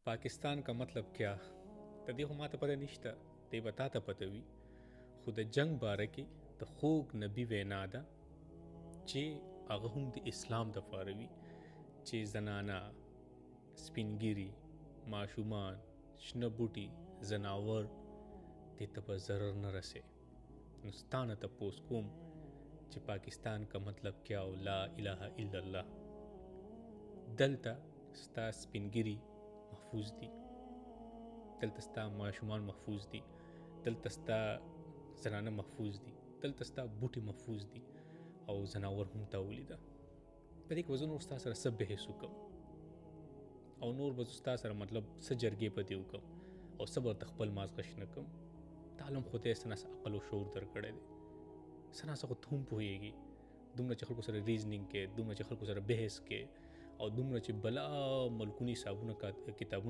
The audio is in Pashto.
पाकिस्तान का मतलब क्या त दې خو ماته پته نشته دی به تا ته پته وي خو د جنگ باره کې د خوږ نبي وینا ده چې هغه هم د اسلام دپاره وي چې زنانه سپینګیري ماشومان شنه بوټي زناور دې ته به ضرر نه رسې نو ستا نه تپوس کوم چې پاکستان کا مطلب کیا او لا اله الا الله دلته ستا سپینګیري محفوظ دي دلته ستا ماشومان محفوظ دي دلته ستا زنانه محفوظ دي دلته ستا بوټي محفوظ دي او زناور هم تا ولیده په دې کې وزن ستا سره څه بحث وکم او نور به ستا سره مطلب څه جرګې په دې وکم او څه به خپل مازغش نه کم تعلم خدای څه ناس عقل او شعور درکړی دی څه ناس خو ته هم پوهېږي دومره چې خلکو سره ریزنینګ کې دومره چې خلکو سره بحث کې او دومره چې بلا ملکونی حسابونه کتابونه